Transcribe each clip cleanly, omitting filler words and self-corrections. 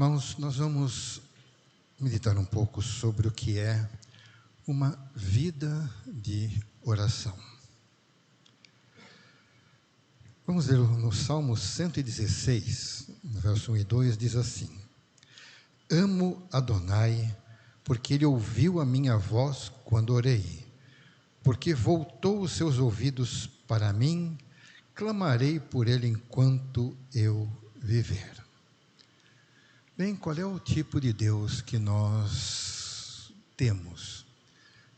Irmãos, nós vamos meditar um pouco sobre o que é uma vida de oração. Vamos ler no Salmo 116, no verso 1 e 2, diz assim: Amo Adonai, porque ele ouviu a minha voz quando orei, porque voltou os seus ouvidos para mim, clamarei por ele enquanto eu viver. Bem, qual é o tipo de Deus que nós temos?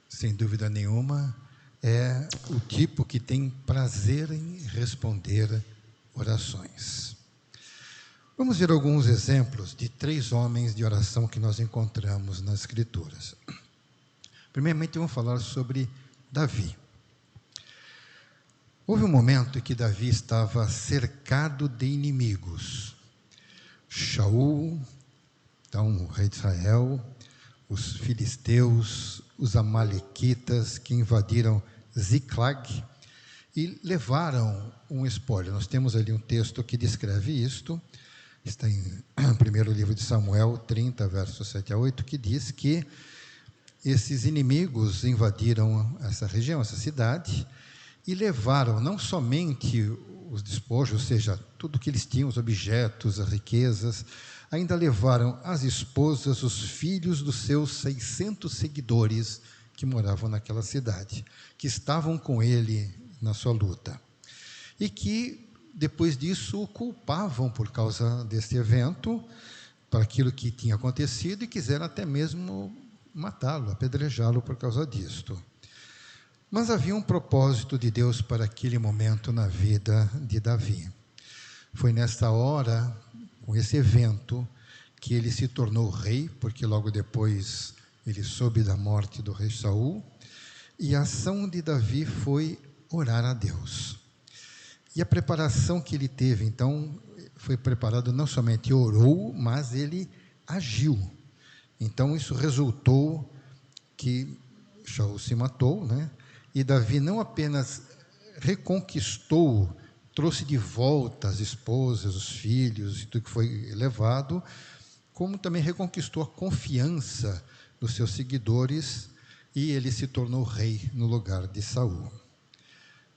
Sem dúvida nenhuma, é o tipo que tem prazer em responder orações. Vamos ver alguns exemplos de 3 homens de oração que nós encontramos nas Escrituras. Primeiramente, vamos falar sobre Davi. Houve um momento em que Davi estava cercado de inimigos. Shaul, então o rei de Israel, os filisteus, os amalequitas que invadiram Ziclag e levaram um espólio. Nós temos ali um texto que descreve isto, está em 1º livro de Samuel 30, versos 7 a 8, que diz que esses inimigos invadiram essa região, essa cidade, e levaram não somente os despojos, ou seja, tudo que eles tinham, os objetos, as riquezas, ainda levaram as esposas, os filhos dos seus 600 seguidores que moravam naquela cidade, que estavam com ele na sua luta. E que, depois disso, o culpavam por causa desse evento, para aquilo que tinha acontecido, e quiseram até mesmo matá-lo, apedrejá-lo por causa disto. Mas havia um propósito de Deus para aquele momento na vida de Davi. Foi nesta hora, com esse evento, que ele se tornou rei, porque logo depois ele soube da morte do rei Saul, e a ação de Davi foi orar a Deus. E a preparação que ele teve, então, foi preparado, não somente orou, mas ele agiu. Então, isso resultou que Saul se matou, né? E Davi não apenas reconquistou, trouxe de volta as esposas, os filhos e tudo que foi levado, como também reconquistou a confiança dos seus seguidores e ele se tornou rei no lugar de Saul.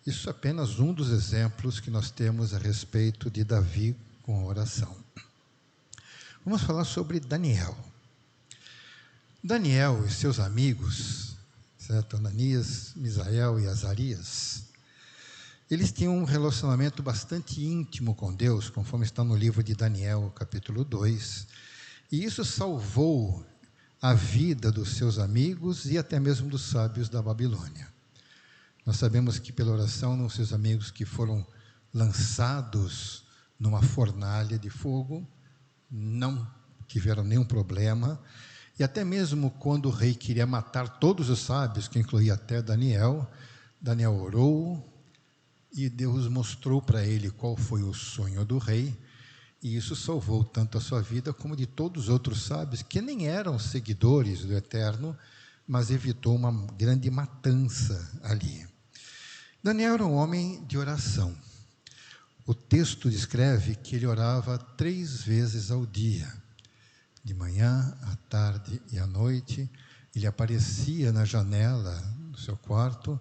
Isso é apenas um dos exemplos que nós temos a respeito de Davi com a oração. Vamos falar sobre Daniel. Daniel e seus amigos, certo? Ananias, Misael e Azarias, eles tinham um relacionamento bastante íntimo com Deus, conforme está no livro de Daniel, capítulo 2, e isso salvou a vida dos seus amigos e até mesmo dos sábios da Babilônia. Nós sabemos que pela oração, os seus amigos que foram lançados numa fornalha de fogo, não tiveram nenhum problema, e até mesmo quando o rei queria matar todos os sábios, que incluía até Daniel, Daniel orou, e Deus mostrou para ele qual foi o sonho do rei, e isso salvou tanto a sua vida como de todos os outros sábios, que nem eram seguidores do Eterno, mas evitou uma grande matança ali. Daniel era um homem de oração. O texto descreve que ele orava 3 vezes ao dia. De manhã, à tarde e à noite, ele aparecia na janela do seu quarto,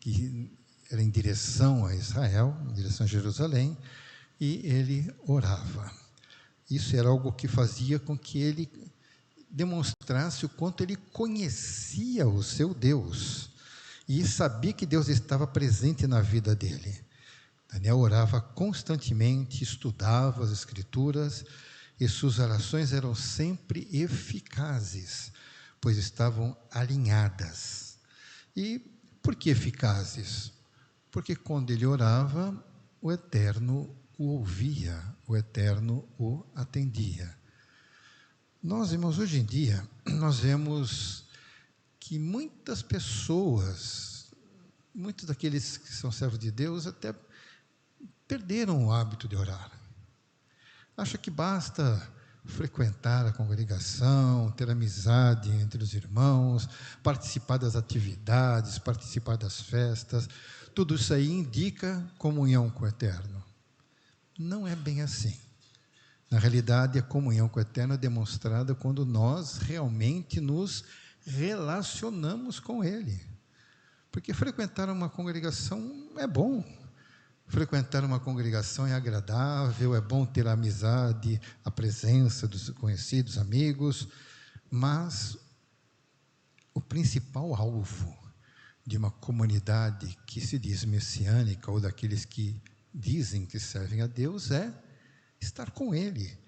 que era em direção a Israel, em direção a Jerusalém, e ele orava. Isso era algo que fazia com que ele demonstrasse o quanto ele conhecia o seu Deus, e sabia que Deus estava presente na vida dele. Daniel orava constantemente, estudava as Escrituras, e suas orações eram sempre eficazes, pois estavam alinhadas. E por que eficazes? Porque quando ele orava, o Eterno o ouvia, o Eterno o atendia. Nós, irmãos, hoje em dia, nós vemos que muitas pessoas, muitos daqueles que são servos de Deus, até perderam o hábito de orar. Acha que basta frequentar a congregação, ter amizade entre os irmãos, participar das atividades, participar das festas, tudo isso aí indica comunhão com o Eterno. Não é bem assim. Na realidade, a comunhão com o Eterno é demonstrada quando nós realmente nos relacionamos com Ele. Porque frequentar uma congregação é bom. Frequentar uma congregação é agradável, é bom ter a amizade, a presença dos conhecidos, amigos, mas o principal alvo de uma comunidade que se diz messiânica ou daqueles que dizem que servem a Deus é estar com Ele,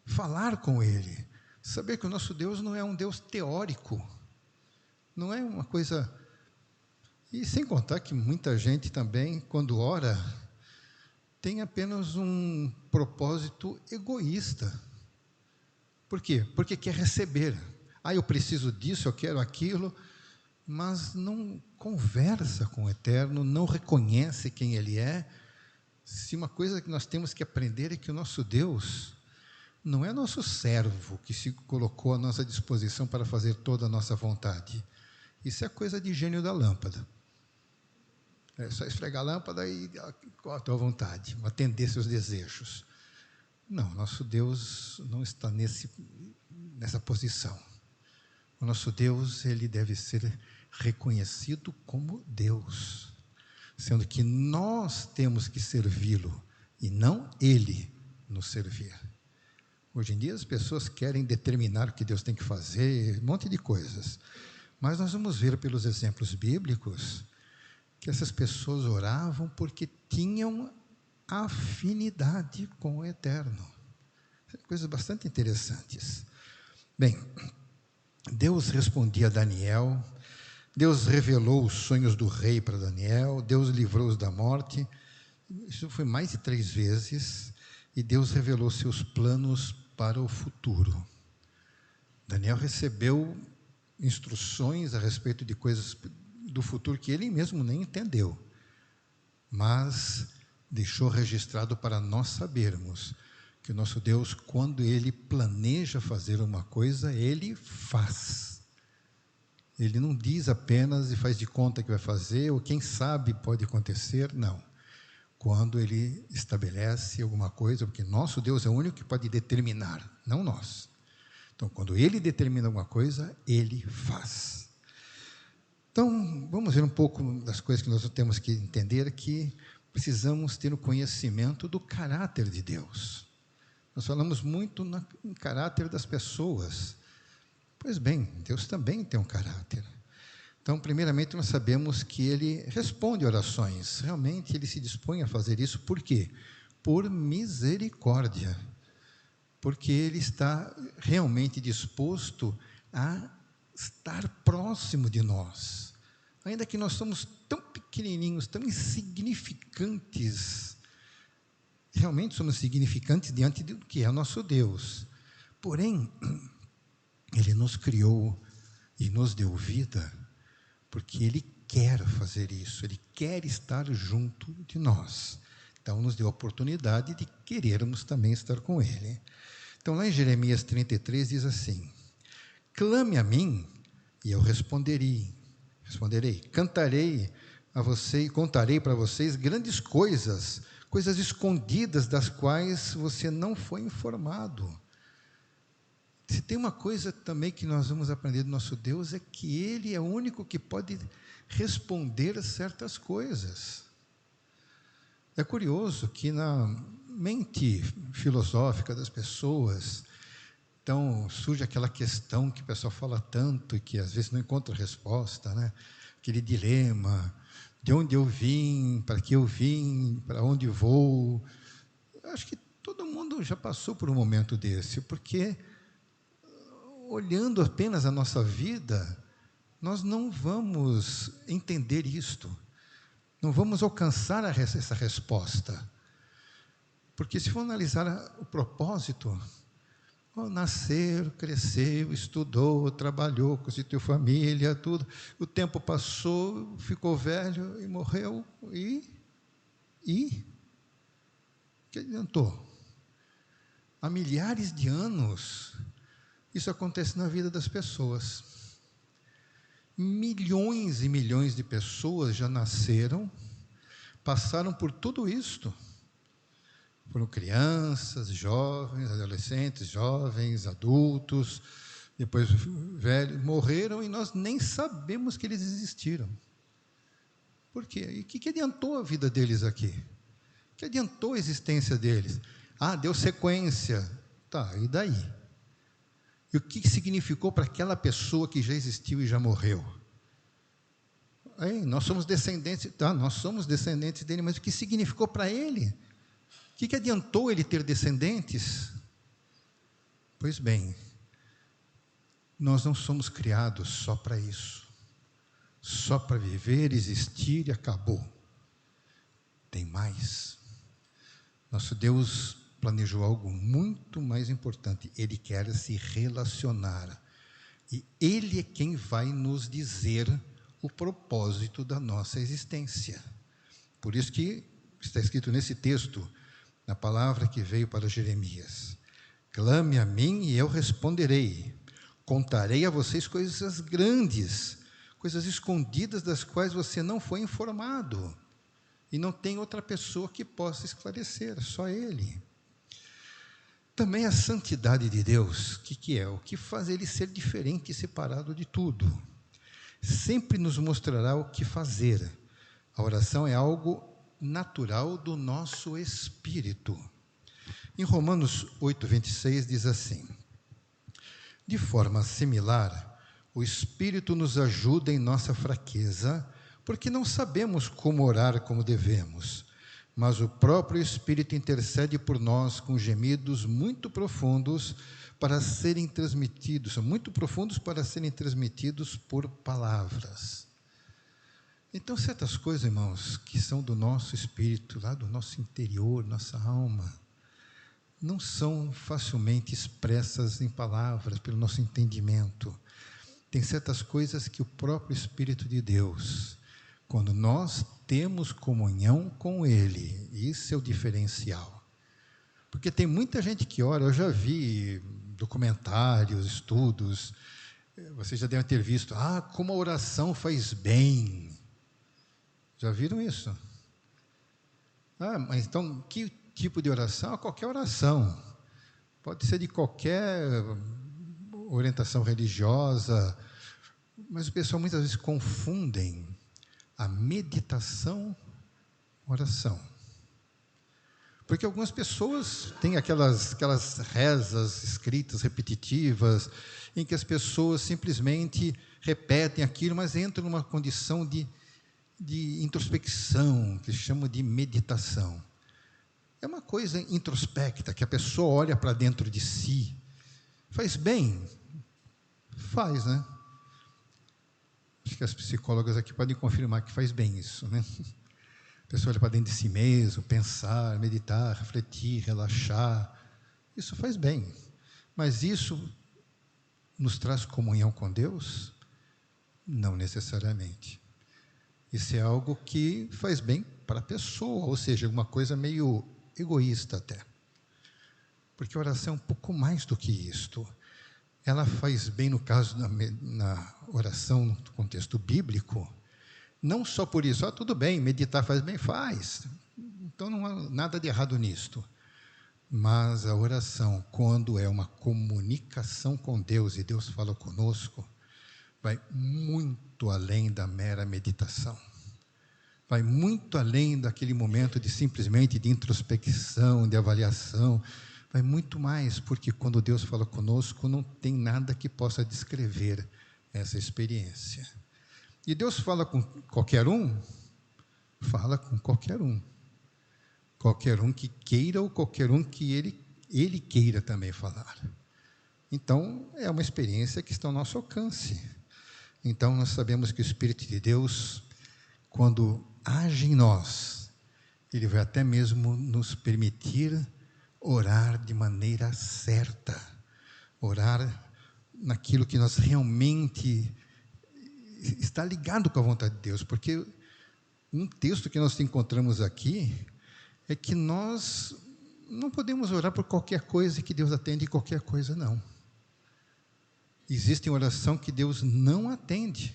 falar com Ele, saber que o nosso Deus não é um Deus teórico, não é uma coisa... E sem contar que muita gente também, quando ora, tem apenas um propósito egoísta. Por quê? Porque quer receber. Eu preciso disso, eu quero aquilo, mas não conversa com o Eterno, não reconhece quem Ele é. Se uma coisa que nós temos que aprender é que o nosso Deus não é nosso servo que se colocou à nossa disposição para fazer toda a nossa vontade. Isso é coisa de gênio da lâmpada. É só esfregar a lâmpada e com a tua vontade, atender seus desejos. Não, nosso Deus não está nessa posição. O nosso Deus, Ele deve ser reconhecido como Deus, sendo que nós temos que servi-lo e não Ele nos servir. Hoje em dia as pessoas querem determinar o que Deus tem que fazer, um monte de coisas. Mas nós vamos ver pelos exemplos bíblicos que essas pessoas oravam porque tinham afinidade com o Eterno. Coisas bastante interessantes. Bem, Deus respondia a Daniel, Deus revelou os sonhos do rei para Daniel, Deus livrou-os da morte. Isso foi mais de 3 vezes, e Deus revelou seus planos para o futuro. Daniel recebeu instruções a respeito de coisas do futuro que ele mesmo nem entendeu, mas deixou registrado para nós sabermos que o nosso Deus, quando Ele planeja fazer uma coisa, Ele faz. Ele não diz apenas e faz de conta que vai fazer, ou quem sabe pode acontecer, não. Quando Ele estabelece alguma coisa, porque nosso Deus é o único que pode determinar, não nós. Então, quando Ele determina alguma coisa, Ele faz. Então, vamos ver um pouco das coisas que nós temos que entender, que precisamos ter o conhecimento do caráter de Deus. Nós falamos muito no caráter das pessoas. Pois bem, Deus também tem um caráter. Então, primeiramente, nós sabemos que Ele responde orações. Realmente, Ele se dispõe a fazer isso. Por quê? Por misericórdia. Porque Ele está realmente disposto a estar próximo de nós. Ainda que nós somos tão pequenininhos, tão insignificantes, realmente somos significantes diante do que é o nosso Deus. Porém, Ele nos criou e nos deu vida, porque Ele quer fazer isso, Ele quer estar junto de nós. Então, nos deu a oportunidade de querermos também estar com Ele. Então, lá em Jeremias 33, diz assim: clame a mim, e eu responderei, cantarei a você e contarei para vocês grandes coisas, coisas escondidas das quais você não foi informado. Se tem uma coisa também que nós vamos aprender do nosso Deus, é que Ele é o único que pode responder a certas coisas. É curioso que na mente filosófica das pessoas, então surge aquela questão que o pessoal fala tanto e que às vezes não encontra resposta, né? Aquele dilema, de onde eu vim, para que eu vim, para onde vou. Eu acho que todo mundo já passou por um momento desse, porque olhando apenas a nossa vida, nós não vamos entender isto, não vamos alcançar essa resposta, porque se for analisar o propósito, nasceu, cresceu, estudou, trabalhou, constituiu família, tudo, o tempo passou, ficou velho e morreu, e que adiantou? Há milhares de anos, isso acontece na vida das pessoas. Milhões e milhões de pessoas já nasceram, passaram por tudo isto, Foram crianças, jovens, adolescentes, jovens, adultos, depois velhos, morreram e nós nem sabemos que eles existiram. Por quê? E o que adiantou a vida deles aqui? O que adiantou a existência deles? Deu sequência. Tá, e daí? E o que significou para aquela pessoa que já existiu e já morreu? Nós somos descendentes, nós somos descendentes dele, mas o que significou para ele? O que adiantou ele ter descendentes? Pois bem, nós não somos criados só para isso, só para viver, existir e acabou. Tem mais. Nosso Deus planejou algo muito mais importante. Ele quer se relacionar. E Ele é quem vai nos dizer o propósito da nossa existência. Por isso que está escrito nesse texto, na palavra que veio para Jeremias: clame a mim e eu responderei. Contarei a vocês coisas grandes, coisas escondidas das quais você não foi informado. E não tem outra pessoa que possa esclarecer, só Ele. Também a santidade de Deus, o que é? O que faz Ele ser diferente e separado de tudo. Sempre nos mostrará o que fazer. A oração é algo natural do nosso espírito. Em Romanos 8:26 diz assim: de forma similar, o Espírito nos ajuda em nossa fraqueza, porque não sabemos como orar como devemos, mas o próprio Espírito intercede por nós com gemidos muito profundos para serem transmitidos, são muito profundos para serem transmitidos por palavras. Então, certas coisas, irmãos, que são do nosso espírito, lá do nosso interior, nossa alma, não são facilmente expressas em palavras, pelo nosso entendimento. Tem certas coisas que o próprio Espírito de Deus, quando nós temos comunhão com Ele, isso é o diferencial. Porque tem muita gente que ora, eu já vi documentários, estudos, vocês já devem ter visto, como a oração faz bem. Já viram isso? Mas então, que tipo de oração? Qualquer oração. Pode ser de qualquer orientação religiosa, mas o pessoal muitas vezes confundem a meditação com oração. Porque algumas pessoas têm aquelas rezas escritas, repetitivas, em que as pessoas simplesmente repetem aquilo, mas entram numa condição de introspecção, que se chama de meditação. É uma coisa introspecta, que a pessoa olha para dentro de si. Faz bem? Faz, né? Acho que as psicólogas aqui podem confirmar que faz bem isso, né? A pessoa olha para dentro de si mesmo, pensar, meditar, refletir, relaxar. Isso faz bem. Mas isso nos traz comunhão com Deus? Não necessariamente. Isso é algo que faz bem para a pessoa, ou seja, uma coisa meio egoísta até. Porque a oração é um pouco mais do que isto. Ela faz bem, no caso, na oração, no contexto bíblico, não só por isso, tudo bem, meditar faz bem, faz. Então não há nada de errado nisto. Mas a oração, quando é uma comunicação com Deus, e Deus fala conosco, vai muito além da mera meditação. Vai muito além daquele momento de simplesmente de introspecção, de avaliação. Vai muito mais, porque quando Deus fala conosco, não tem nada que possa descrever essa experiência. E Deus fala com qualquer um? Fala com qualquer um. Qualquer um que queira ou qualquer um que ele queira também falar. Então, é uma experiência que está ao nosso alcance. Então, nós sabemos que o Espírito de Deus, quando age em nós, Ele vai até mesmo nos permitir orar de maneira certa. Orar naquilo que nós realmente está ligado com a vontade de Deus. Porque um texto que nós encontramos aqui é que nós não podemos orar por qualquer coisa que Deus atende e qualquer coisa não. Existe oração que Deus não atende.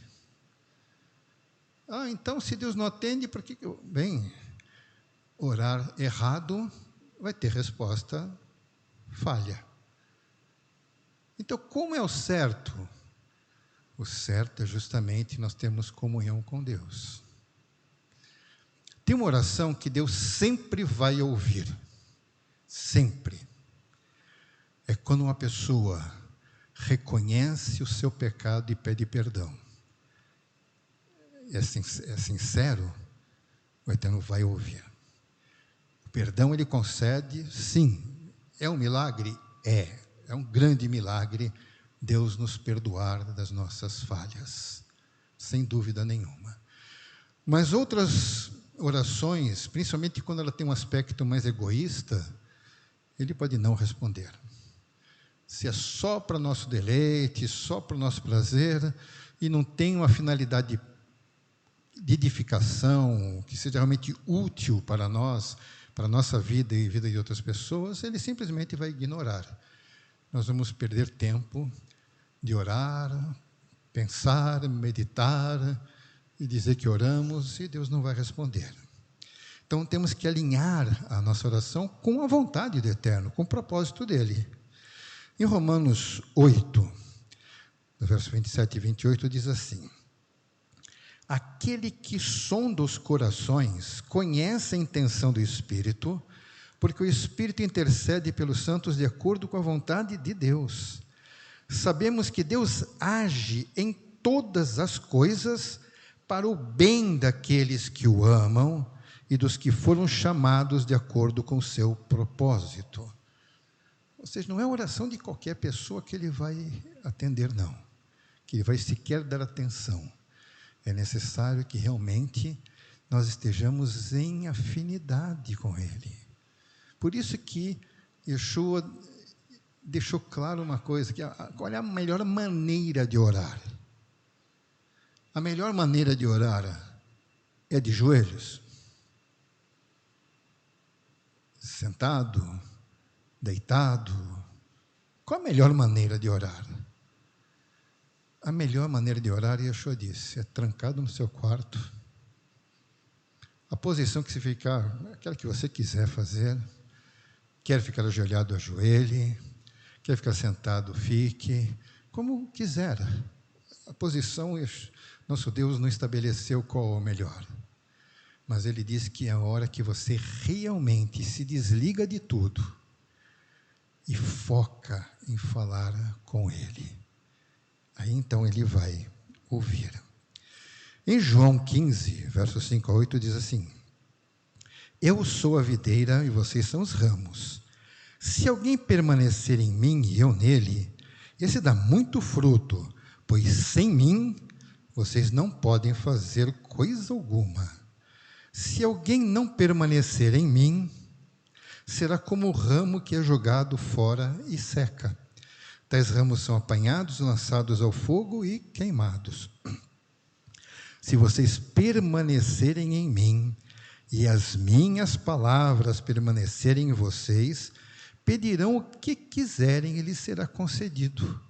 Então se Deus não atende, por que... Bem, orar errado vai ter resposta falha. Então, como é o certo? O certo é justamente nós termos comunhão com Deus. Tem uma oração que Deus sempre vai ouvir. Sempre. É quando uma pessoa reconhece o seu pecado e pede perdão. É sincero, o Eterno vai ouvir. O perdão Ele concede, sim. É um milagre? É um grande milagre Deus nos perdoar das nossas falhas, sem dúvida nenhuma. Mas outras orações, principalmente quando ela tem um aspecto mais egoísta, Ele pode não responder. Se é só para nosso deleite, só para o nosso prazer, e não tem uma finalidade de edificação, que seja realmente útil para nós, para a nossa vida e a vida de outras pessoas, Ele simplesmente vai ignorar. Nós vamos perder tempo de orar, pensar, meditar e dizer que oramos, e Deus não vai responder. Então, temos que alinhar a nossa oração com a vontade do Eterno, com o propósito dEle. Em Romanos 8, no verso 27 e 28, diz assim: aquele que sonda os corações conhece a intenção do Espírito, porque o Espírito intercede pelos santos de acordo com a vontade de Deus. Sabemos que Deus age em todas as coisas para o bem daqueles que o amam e dos que foram chamados de acordo com o seu propósito. Ou seja, não é a oração de qualquer pessoa que Ele vai atender, não. Que Ele vai sequer dar atenção. É necessário que realmente nós estejamos em afinidade com Ele. Por isso que Yeshua deixou claro uma coisa, qual é a melhor maneira de orar? A melhor maneira de orar é de joelhos, sentado, deitado. Qual a melhor maneira de orar? A melhor maneira de orar, Yeshua disse, é trancado no seu quarto. A posição que se ficar, aquela que você quiser fazer. Quer ficar ajoelhado, ajoelhe. Quer ficar sentado, fique. Como quiser. A posição, nosso Deus não estabeleceu qual é o melhor. Mas Ele disse que é a hora que você realmente se desliga de tudo e foca em falar com Ele. Aí então Ele vai ouvir. Em João 15, versos 5 a 8, diz assim: eu sou a videira e vocês são os ramos. Se alguém permanecer em mim e eu nele, esse dá muito fruto, pois sem mim vocês não podem fazer coisa alguma. Se alguém não permanecer em mim, será como o ramo que é jogado fora e seca. Tais ramos são apanhados, lançados ao fogo e queimados. Se vocês permanecerem em mim, e as minhas palavras permanecerem em vocês, pedirão o que quiserem e lhes será concedido.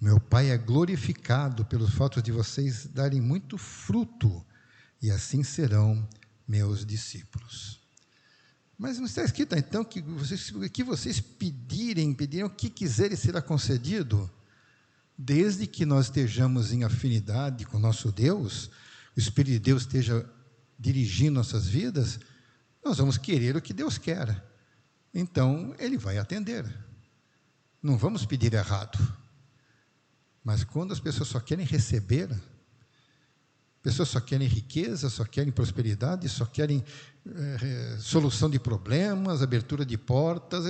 Meu Pai é glorificado pelo fato de vocês darem muito fruto, e assim serão meus discípulos. Mas não está escrito então que vocês pedirem o que quiserem será concedido? Desde que nós estejamos em afinidade com nosso Deus, o Espírito de Deus esteja dirigindo nossas vidas, nós vamos querer o que Deus quer. Então, Ele vai atender. Não vamos pedir errado. Mas quando as pessoas só querem receber, pessoas só querem riqueza, só querem prosperidade, só querem solução de problemas, abertura de portas,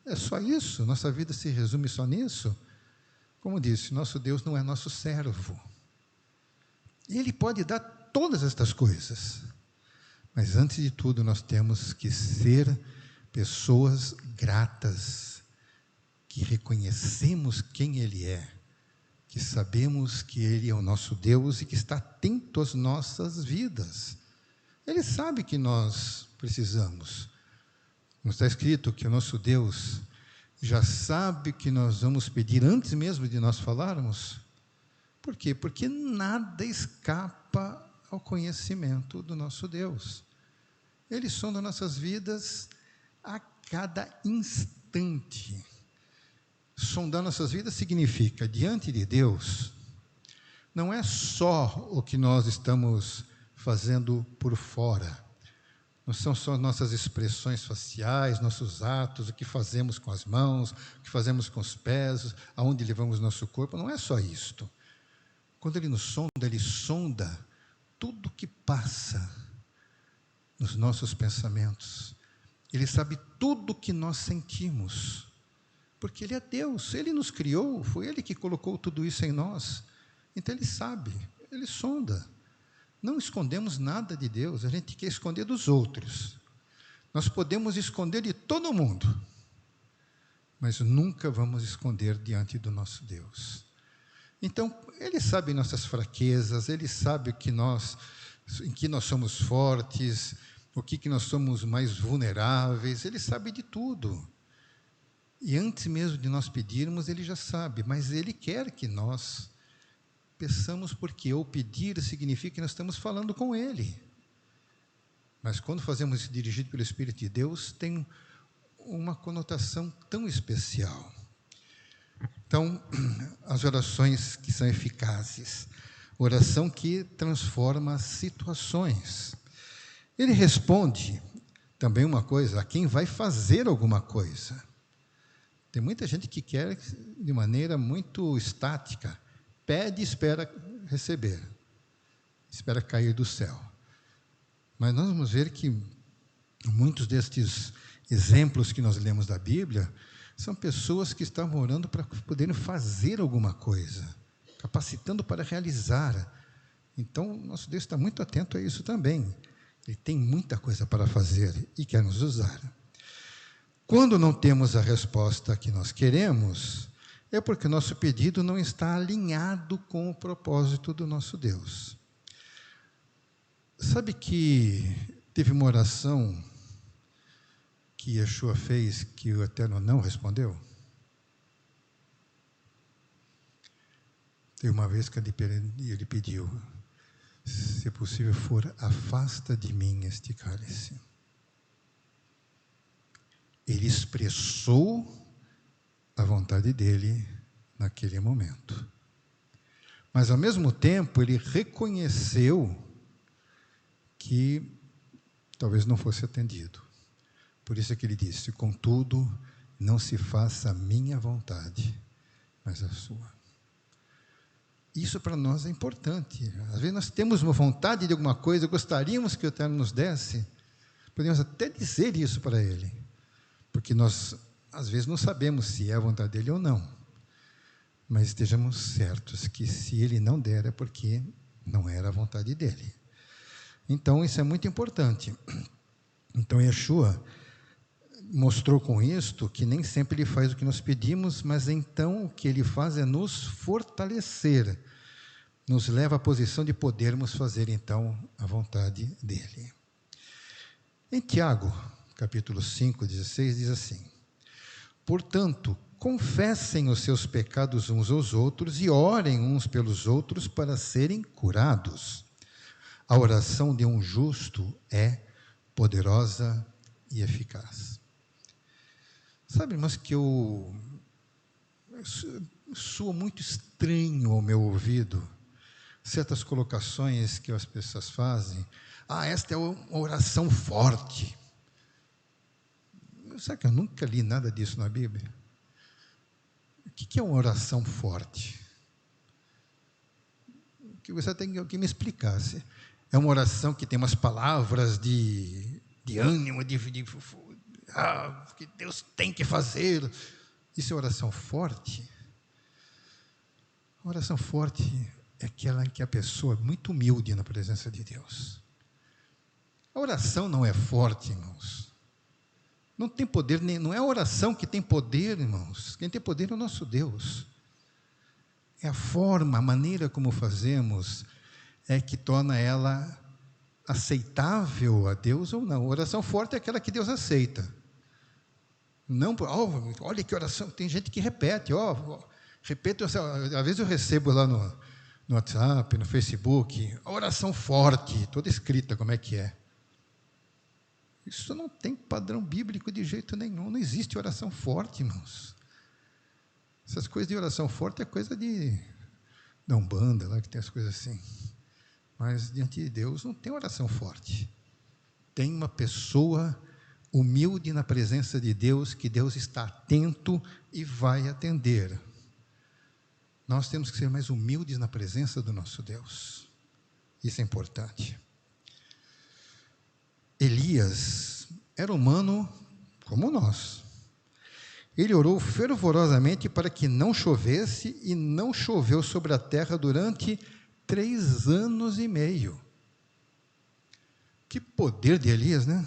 é só isso, nossa vida se resume só nisso. Como disse, nosso Deus não é nosso servo. Ele pode dar todas estas coisas, mas antes de tudo nós temos que ser pessoas gratas, que reconhecemos quem Ele é, que sabemos que Ele é o nosso Deus e que está atento às nossas vidas. Ele sabe que nós precisamos. Não está escrito que o nosso Deus já sabe que nós vamos pedir antes mesmo de nós falarmos? Por quê? Porque nada escapa ao conhecimento do nosso Deus. Ele sonda nossas vidas a cada instante. Sondar nossas vidas significa, diante de Deus, não é só o que nós estamos fazendo por fora, não são só nossas expressões faciais, nossos atos, o que fazemos com as mãos, o que fazemos com os pés, aonde levamos nosso corpo, não é só isto. Quando Ele sonda tudo que passa nos nossos pensamentos. Ele sabe tudo o que nós sentimos, porque Ele é Deus, Ele nos criou, foi Ele que colocou tudo isso em nós. Então Ele sabe, Ele sonda. Não escondemos nada de Deus, a gente quer esconder dos outros. Nós podemos esconder de todo mundo, mas nunca vamos esconder diante do nosso Deus. Então, Ele sabe nossas fraquezas, Ele sabe em que nós somos fortes, o que nós somos mais vulneráveis, Ele sabe de tudo. E antes mesmo de nós pedirmos, Ele já sabe, mas Ele quer que nós peçamos, porque ou pedir significa que nós estamos falando com Ele. Mas quando fazemos isso dirigido pelo Espírito de Deus, tem uma conotação tão especial. Então, as orações que são eficazes, oração que transforma situações. Ele responde também uma coisa, a quem vai fazer alguma coisa. Tem muita gente que quer de maneira muito estática, pede e espera receber, espera cair do céu. Mas nós vamos ver que muitos destes exemplos que nós lemos da Bíblia são pessoas que estavam orando para poderem fazer alguma coisa, capacitando para realizar. Então, nosso Deus está muito atento a isso também. Ele tem muita coisa para fazer e quer nos usar. Quando não temos a resposta que nós queremos, é porque nosso pedido não está alinhado com o propósito do nosso Deus. Sabe que teve uma oração que Yeshua fez que o Eterno não respondeu? Teve uma vez que ele pediu, se possível for, afasta de mim este cálice. Ele expressou a vontade dele naquele momento. Mas, ao mesmo tempo, ele reconheceu que talvez não fosse atendido. Por isso é que ele disse, contudo, não se faça a minha vontade, mas a sua. Isso para nós é importante. Às vezes nós temos uma vontade de alguma coisa, gostaríamos que o Eterno nos desse, podemos até dizer isso para Ele, porque nós, às vezes, não sabemos se é a vontade dEle ou não, mas estejamos certos que se Ele não der é porque não era a vontade dEle. Então, isso é muito importante. Então, Yeshua mostrou com isto que nem sempre Ele faz o que nós pedimos, mas então o que Ele faz é nos fortalecer, nos leva à posição de podermos fazer então a vontade dEle. Em Tiago, capítulo 5, 16, diz assim, portanto, confessem os seus pecados uns aos outros e orem uns pelos outros para serem curados. A oração de um justo é poderosa e eficaz. Sabe, irmãos, que soa muito estranho ao meu ouvido certas colocações que as pessoas fazem. Esta é uma oração forte. Sabe que eu nunca li nada disso na Bíblia? O que é uma oração forte? Que você tem que me explicar. É uma oração que tem umas palavras de ânimo, que Deus tem que fazer. Isso é oração forte? A oração forte é aquela em que a pessoa é muito humilde na presença de Deus. A oração não é forte, irmãos. Não tem poder, não é a oração que tem poder, irmãos. Quem tem poder é o nosso Deus. É a forma, a maneira como fazemos é que torna ela aceitável a Deus ou não. A oração forte é aquela que Deus aceita. Não, olha que oração, tem gente que repete, repete, às vezes eu recebo lá no WhatsApp, no Facebook, a oração forte, toda escrita, como é que é. Isso não tem padrão bíblico de jeito nenhum. Não existe oração forte, irmãos. Essas coisas de oração forte é coisa da Umbanda, lá que tem as coisas assim. Mas diante de Deus não tem oração forte. Tem uma pessoa humilde na presença de Deus, que Deus está atento e vai atender. Nós temos que ser mais humildes na presença do nosso Deus. Isso é importante. Elias era humano como nós. Ele orou fervorosamente para que não chovesse, e não choveu sobre a terra durante 3 anos e meio. Que poder de Elias, né?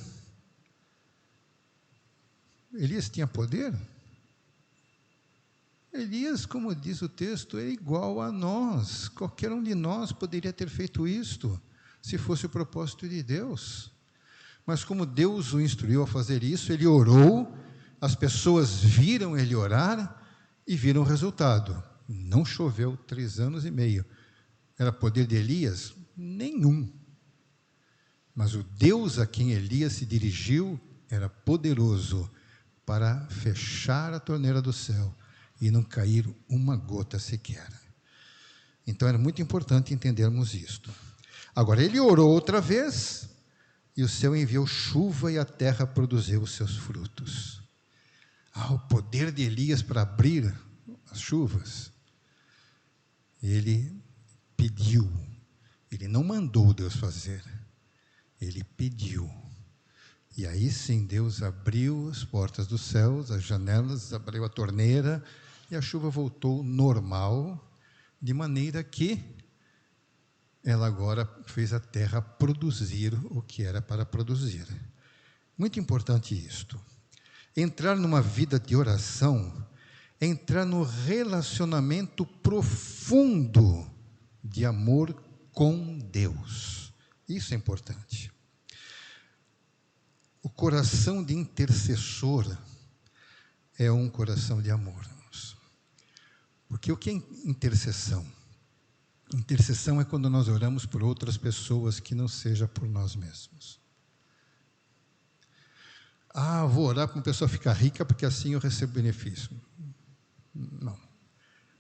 Elias tinha poder? Elias, como diz o texto, é igual a nós. Qualquer um de nós poderia ter feito isto, se fosse o propósito de Deus. Mas como Deus o instruiu a fazer isso, ele orou, as pessoas viram ele orar e viram o resultado. Não choveu 3 anos e meio. Era poder de Elias? Nenhum. Mas o Deus a quem Elias se dirigiu era poderoso para fechar a torneira do céu e não cair uma gota sequer. Então era muito importante entendermos isto. Agora, ele orou outra vez, e o céu enviou chuva e a terra produziu os seus frutos. O poder de Elias para abrir as chuvas. Ele pediu, ele não mandou Deus fazer, ele pediu. E aí sim, Deus abriu as portas dos céus, as janelas, abriu a torneira, e a chuva voltou normal, de maneira que ela agora fez a terra produzir o que era para produzir. Muito importante isto. Entrar numa vida de oração é entrar no relacionamento profundo de amor com Deus. Isso é importante. O coração de intercessor é um coração de amor. Porque o que é intercessão? Intercessão é quando nós oramos por outras pessoas que não seja por nós mesmos. Vou orar para uma pessoa ficar rica porque assim eu recebo benefício. Não.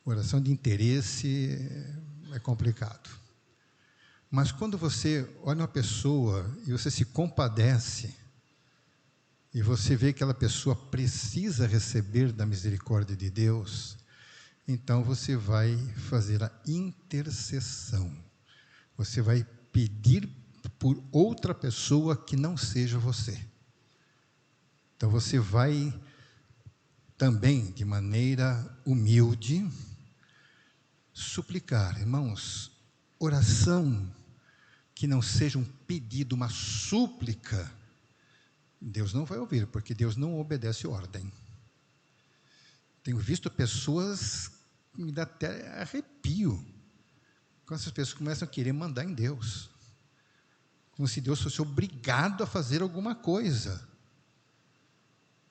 Oração de interesse é complicado. Mas quando você olha uma pessoa e você se compadece, e você vê que aquela pessoa precisa receber da misericórdia de Deus, então você vai fazer a intercessão. Você vai pedir por outra pessoa que não seja você. Então você vai também, de maneira humilde, suplicar. Irmãos, oração que não seja um pedido, uma súplica, Deus não vai ouvir, porque Deus não obedece ordem. Tenho visto pessoas que me dá até arrepio, quando essas pessoas começam a querer mandar em Deus, como se Deus fosse obrigado a fazer alguma coisa.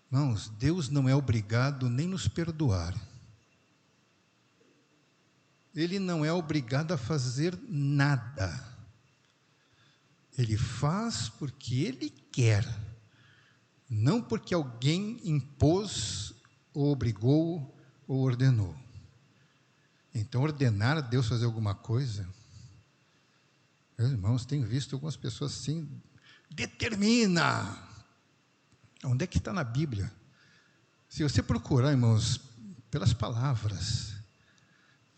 Irmãos, Deus não é obrigado nem nos perdoar. Ele não é obrigado a fazer nada. Ele faz porque Ele quer, não porque alguém impôs, ou obrigou, ou ordenou. Então, ordenar a Deus fazer alguma coisa, meus irmãos, tenho visto algumas pessoas assim, determina. Onde é que está na Bíblia? Se você procurar, irmãos, pelas palavras,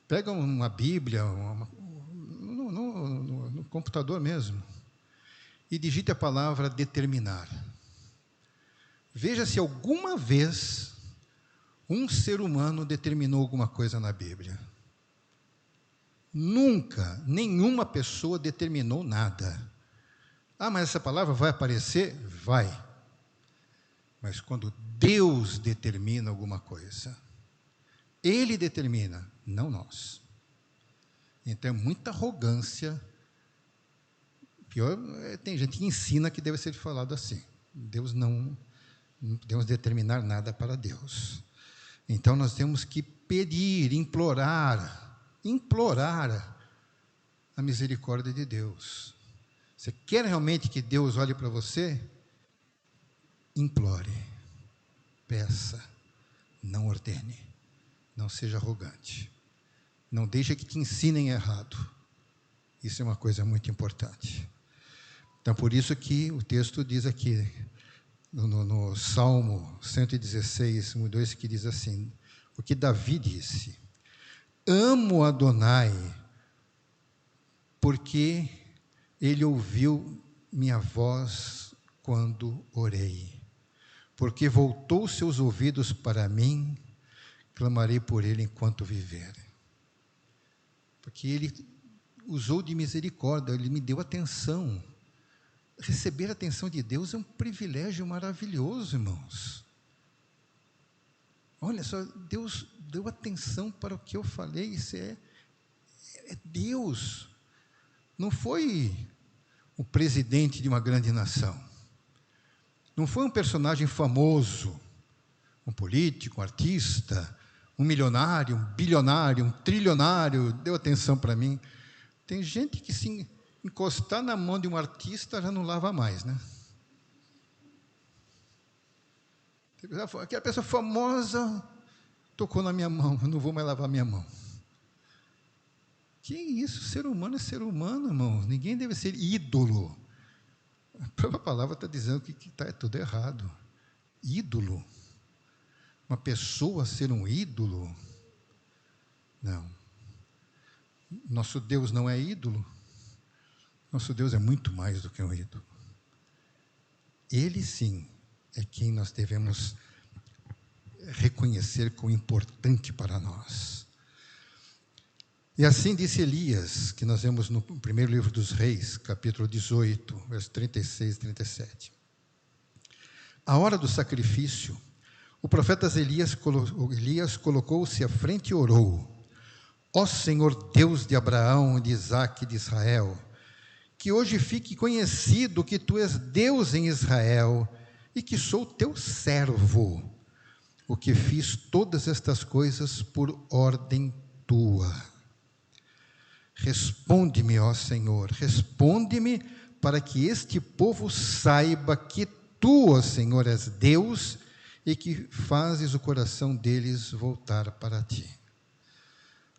pega uma Bíblia, no computador mesmo, e digite a palavra determinar. Veja se alguma vez um ser humano determinou alguma coisa na Bíblia. Nunca, nenhuma pessoa determinou nada. Mas essa palavra vai aparecer? Vai. Mas quando Deus determina alguma coisa, Ele determina, não nós. Então é muita arrogância. Pior, tem gente que ensina que deve ser falado assim. Deus não podemos determinar nada para Deus. Então nós temos que pedir, implorar a misericórdia de Deus. Você quer realmente que Deus olhe para você? implore, peça, não ordene, não seja arrogante, não deixe que te ensinem errado. Isso é uma coisa muito importante. Então, por isso que o texto diz aqui, no Salmo 116, 1:2, que diz assim, o que Davi disse: amo Adonai, porque ele ouviu minha voz quando orei. Porque voltou seus ouvidos para mim, clamarei por ele enquanto viver. Porque ele usou de misericórdia, ele me deu atenção. Receber a atenção de Deus é um privilégio maravilhoso, irmãos. Olha só, Deus deu atenção para o que eu falei, isso é Deus. Não foi o presidente de uma grande nação. Não foi um personagem famoso, um político, um artista, um milionário, um bilionário, um trilionário, deu atenção para mim. Tem gente que se encostar na mão de um artista já não lava mais, né? Aquela pessoa famosa tocou na minha mão, eu não vou mais lavar minha mão. Que isso? Ser humano é ser humano, irmãos. Ninguém deve ser ídolo. A própria palavra está dizendo que está tudo errado. Ídolo. Uma pessoa ser um ídolo? Não. Nosso Deus não é ídolo. Nosso Deus é muito mais do que um ídolo. Ele sim é quem nós devemos reconhecer como importante para nós. E assim disse Elias, que nós vemos no primeiro livro dos Reis, capítulo 18, versos 36 e 37. À hora do sacrifício, o profeta Elias colocou-se à frente e orou: ó Senhor Deus de Abraão, de Isaque e de Israel, que hoje fique conhecido que tu és Deus em Israel e que sou teu servo, o que fiz todas estas coisas por ordem tua. Responde-me, ó Senhor, responde-me para que este povo saiba que tu, ó Senhor, és Deus e que fazes o coração deles voltar para ti.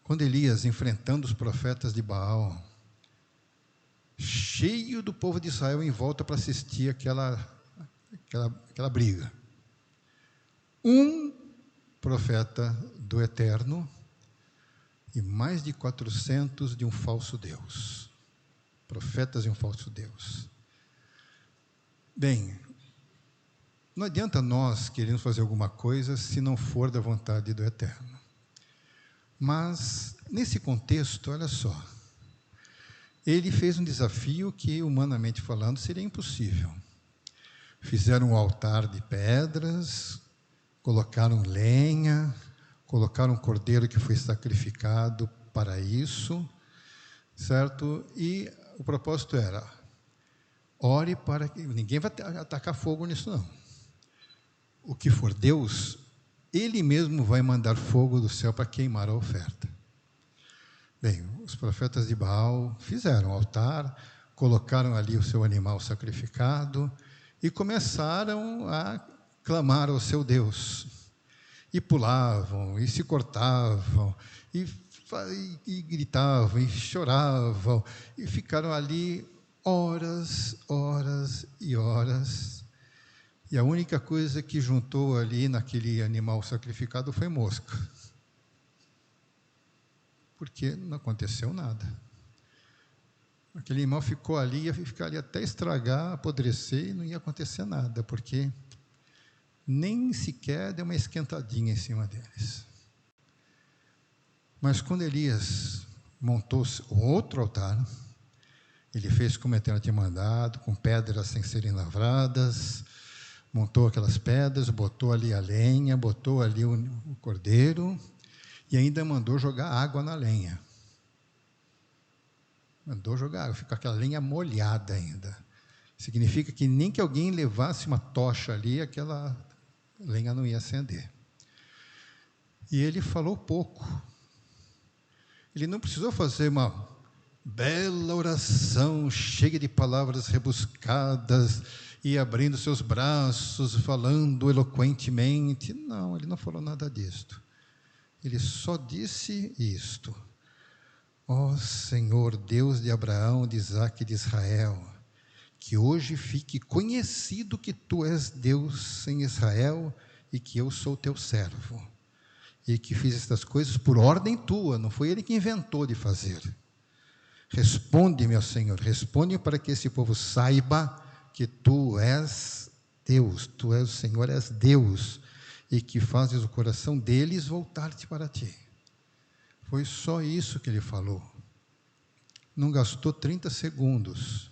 Quando Elias, enfrentando os profetas de Baal, cheio do povo de Israel em volta para assistir aquela briga, um profeta do Eterno e mais de 400 de um falso Deus. Profetas de um falso Deus. Bem, não adianta nós queremos fazer alguma coisa se não for da vontade do Eterno. Mas, nesse contexto, olha só, ele fez um desafio que, humanamente falando, seria impossível. Fizeram um altar de pedras, colocaram lenha, colocaram um cordeiro que foi sacrificado para isso, certo? E o propósito era: ore para que ninguém vai atacar fogo nisso, não. O que for Deus, Ele mesmo vai mandar fogo do céu para queimar a oferta. Bem, os profetas de Baal fizeram o altar, colocaram ali o seu animal sacrificado e começaram a clamar ao seu Deus. E pulavam, e se cortavam, e gritavam, e choravam, e ficaram ali horas, horas e horas. E a única coisa que juntou ali naquele animal sacrificado foi mosca. Porque não aconteceu nada. Aquele animal ficou ali, ia ficar ali até estragar, apodrecer, e não ia acontecer nada, porque nem sequer deu uma esquentadinha em cima deles. Mas quando Elias montou um outro altar, ele fez como o Eterno tinha mandado, com pedras sem serem lavradas, montou aquelas pedras, botou ali a lenha, botou ali o cordeiro, e ainda mandou jogar água na lenha. Mandou jogar água, ficou aquela lenha molhada ainda. Significa que nem que alguém levasse uma tocha ali, aquela lenha não ia acender. E ele falou pouco. Ele não precisou fazer uma bela oração, cheia de palavras rebuscadas e abrindo seus braços, falando eloquentemente. Não, ele não falou nada disto. Ele só disse isto: ó Senhor, Deus de Abraão, de Isaque e de Israel, que hoje fique conhecido que tu és Deus em Israel e que eu sou teu servo, e que fiz estas coisas por ordem tua, não foi ele que inventou de fazer. Responde, meu Senhor, responde para que esse povo saiba que tu és Deus, tu és o Senhor, és Deus, e que fazes o coração deles voltar-te para ti. Foi só isso que ele falou. Não gastou 30 segundos.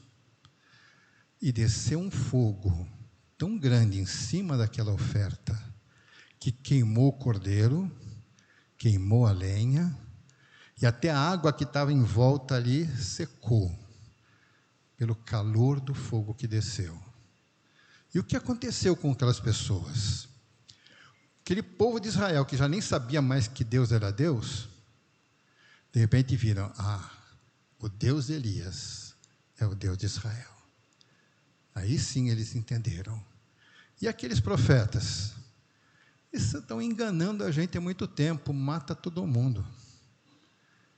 E desceu um fogo tão grande em cima daquela oferta, que queimou o cordeiro, queimou a lenha, e até a água que estava em volta ali secou, pelo calor do fogo que desceu. E o que aconteceu com aquelas pessoas? Aquele povo de Israel, que já nem sabia mais que Deus era Deus, de repente viram: o Deus de Elias é o Deus de Israel. Aí sim eles entenderam. E aqueles profetas? Eles estão enganando a gente há muito tempo, mata todo mundo.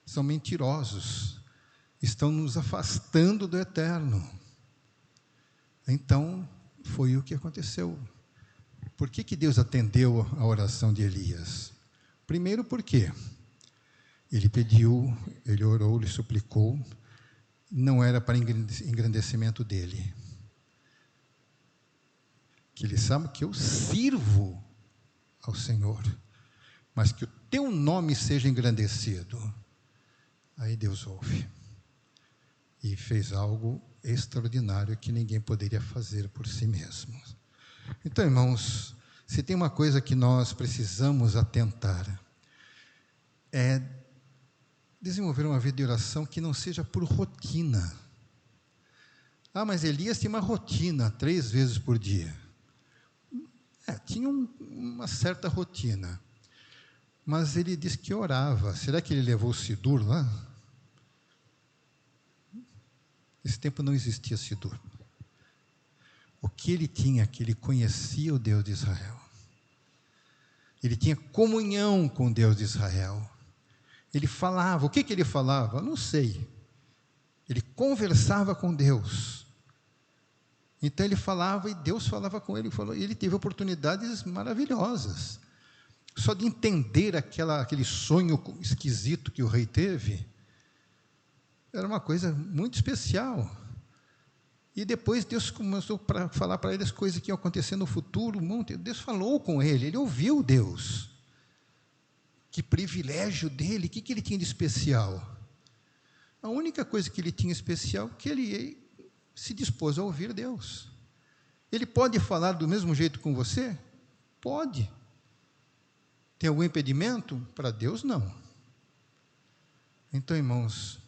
São mentirosos, estão nos afastando do eterno. Então, foi o que aconteceu. Por que Deus atendeu a oração de Elias? Primeiro, porque ele pediu, ele orou, ele suplicou, não era para engrandecimento dele. Que ele sabe que eu sirvo ao Senhor, mas que o teu nome seja engrandecido. Aí Deus ouve e fez algo extraordinário que ninguém poderia fazer por si mesmo. Então, irmãos, se tem uma coisa que nós precisamos atentar, é desenvolver uma vida de oração que não seja por rotina. Mas Elias tinha uma rotina, 3 vezes por dia. Tinha uma certa rotina, mas ele disse que orava. Será que ele levou o Sidur lá? Nesse tempo não existia Sidur. O que ele tinha, que ele conhecia o Deus de Israel. Ele tinha comunhão com o Deus de Israel. Ele falava. O que ele falava? Eu não sei. Ele conversava com Deus. Então ele falava e Deus falava com ele. E ele teve oportunidades maravilhosas. Só de entender aquele sonho esquisito que o rei teve, era uma coisa muito especial. E depois Deus começou a falar para ele as coisas que iam acontecer no futuro. Deus falou com ele, ele ouviu Deus. Que privilégio dele, o que ele tinha de especial? A única coisa que ele tinha especial é que ele se dispôs a ouvir Deus. Ele pode falar do mesmo jeito com você? Pode. Tem algum impedimento? Para Deus, não. Então, irmãos,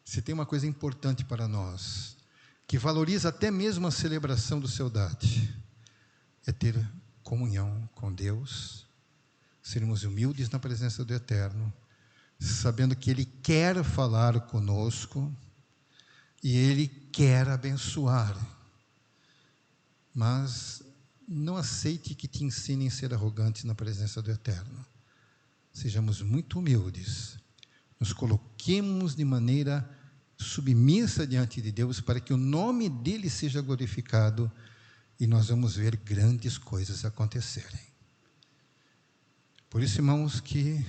se tem uma coisa importante para nós, que valoriza até mesmo a celebração do seu date, é ter comunhão com Deus, sermos humildes na presença do Eterno, sabendo que Ele quer falar conosco e Ele quer abençoar. Mas não aceite que te ensinem a ser arrogantes na presença do Eterno. Sejamos muito humildes, nos coloquemos de maneira submissa diante de Deus, para que o nome dEle seja glorificado, e nós vamos ver grandes coisas acontecerem. Por isso, irmãos, que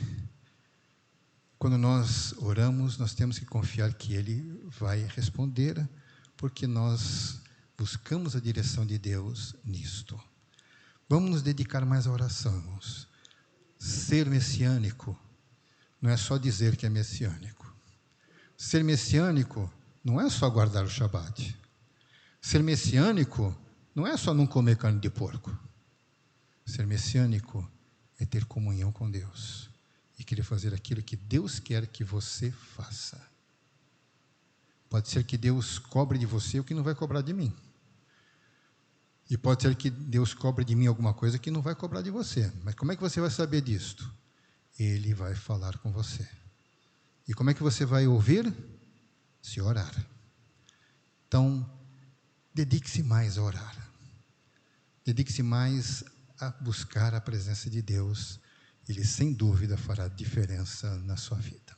quando nós oramos, nós temos que confiar que Ele vai responder, porque nós buscamos a direção de Deus nisto. Vamos nos dedicar mais à oração, irmãos. Ser messiânico não é só dizer que é messiânico. Ser messiânico não é só guardar o Shabat. Ser messiânico não é só não comer carne de porco. Ser messiânico é ter comunhão com Deus e querer fazer aquilo que Deus quer que você faça. Pode ser que Deus cobre de você o que não vai cobrar de mim. E pode ser que Deus cobre de mim alguma coisa que não vai cobrar de você. Mas como é que você vai saber disto? Ele vai falar com você. E como é que você vai ouvir? Se orar. Então, dedique-se mais a orar. Dedique-se mais a buscar a presença de Deus. Ele, sem dúvida, fará diferença na sua vida.